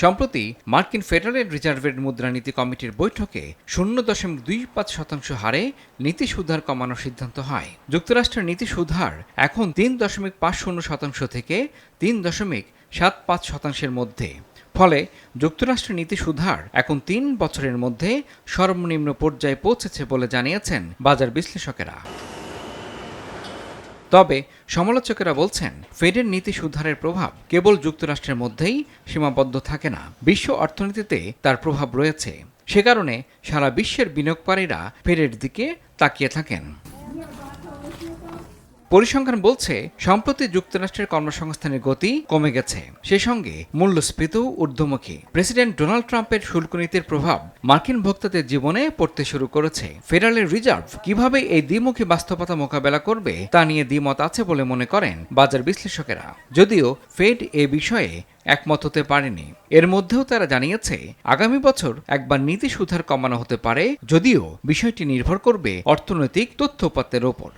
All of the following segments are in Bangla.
সম্প্রতি মার্কিন ফেডারেল রিজার্ভের মুদ্রানীতি কমিটির বৈঠকে 0.25% হারে নীতি সুদহার কমানোর সিদ্ধান্ত হয়। যুক্তরাষ্ট্রের নীতি সুদহার এখন 3.50% থেকে 3.75% মধ্যে। ফলে যুক্তরাষ্ট্রের নীতি সুদহার এখন 3 বছরের মধ্যে সর্বনিম্ন পর্যায়ে পৌঁছেছে বলে জানিয়েছেন বাজার বিশ্লেষকেরা। তবে সমালোচকেরা বলছেন, ফেডের নীতি সুদহারের প্রভাব কেবল যুক্তরাষ্ট্রের মধ্যেই সীমাবদ্ধ থাকে না, বিশ্ব অর্থনীতিতে তার প্রভাব রয়েছে। সে কারণে সারা বিশ্বের বিনিয়োগকারীরা ফেডের দিকে তাকিয়ে থাকেন। পরিসংখ্যান বলছে, সম্প্রতি যুক্তরাষ্ট্রের কর্মসংস্থানের গতি কমে গেছে, সে সঙ্গে মূল্যস্ফীতিও ঊর্ধ্বমুখী। প্রেসিডেন্ট ডোনাল্ড ট্রাম্পের শুল্ক নীতির প্রভাব মার্কিন ভোক্তাদের জীবনে পড়তে শুরু করেছে। ফেডারেল রিজার্ভ কিভাবে এই দ্বিমুখী বাস্তবতা মোকাবেলা করবে তা নিয়ে দ্বিমত আছে বলে মনে করেন বাজার বিশ্লেষকেরা। যদিও ফেড এ বিষয়ে একমত হতে পারেনি। এর মধ্যেও তারা জানিয়েছে, আগামী বছর একবার নীতি সুদহার কমানো হতে পারে, যদিও বিষয়টি নির্ভর করবে অর্থনৈতিক তথ্যউপাত্তের ওপর।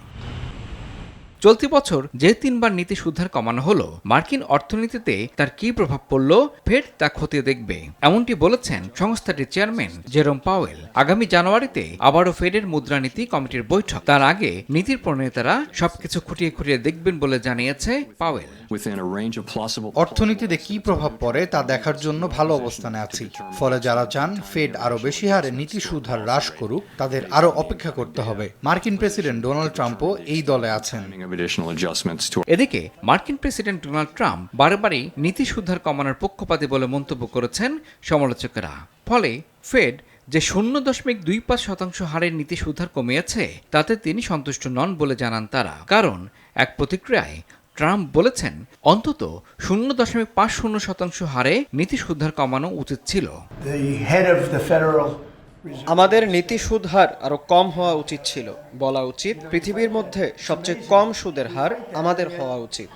চলতি বছর যে 3 বার নীতি সুদহার কমানো হলো, মার্কিন অর্থনীতিতে তার কী প্রভাব পড়ল ফেড তা খতিয়ে দেখবে, এমনটি বলেছেন সংস্থাটির চেয়ারম্যান জেরোম পাওয়েল। আগামী জানুয়ারিতে আবারও ফেডের মুদ্রানীতি কমিটির বৈঠক, তার আগে নীতির প্রণেতারা সবকিছু খুঁটিয়ে খুঁটিয়ে দেখবেন বলে জানিয়েছে পাওয়েল। অর্থনীতিতে কি প্রভাব পড়ে তা দেখার জন্য ভালো অবস্থানে আছি। ফলে যারা চান ফেড আরো বেশি হারে নীতি সুদহার হ্রাস করুক, তাদের আরো অপেক্ষা করতে হবে। মার্কিন প্রেসিডেন্ট ডোনাল্ড ট্রাম্পও এই দলে আছেন। এদিকে মার্কিন প্রেসিডেন্ট ডোনাল্ড ট্রাম্প বারবারই নীতি সুদহার কমানোর পক্ষপাতী বলে মন্তব্য করেছেন সমালোচকেরা। ফলে ফেড যে 0.25% হারের নীতি সুদহার কমিয়েছে, তাতে তিনি সন্তুষ্ট নন বলে জানান তারা। কারণ এক প্রতিক্রিয়ায় ট্রাম্প বলেছেন, অন্তত 0.50% হারে নীতি সুদহার কমানো উচিত ছিল। আমাদের নীতি সুদ হার আরো কম হওয়া উচিত ছিল। বলা উচিত, পৃথিবীর মধ্যে সবচেয়ে কম সুদের হার আমাদের হওয়া উচিত।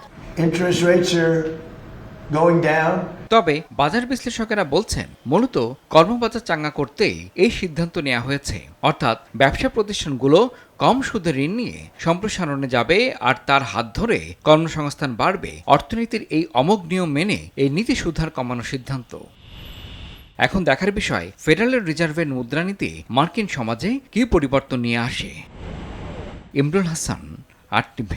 তবে বাজার বিশ্লেষকেরা বলছেন, মূলত কর্মবাজার চাঙ্গা করতেই এই সিদ্ধান্ত নেওয়া হয়েছে। অর্থাৎ ব্যবসা প্রতিষ্ঠানগুলো কম সুদের ঋণ নিয়ে সম্প্রসারণে যাবে, আর তার হাত ধরে কর্মসংস্থান বাড়বে। অর্থনীতির এই অমোঘ নিয়ম মেনে এই নীতি সুদহার কমানোর সিদ্ধান্ত। এখন দেখার বিষয়, ফেডারেল রিজার্ভের মুদ্রানীতি মার্কিন সমাজে কী পরিবর্তন নিয়ে আসে। ইমরুল হাসান, RTV।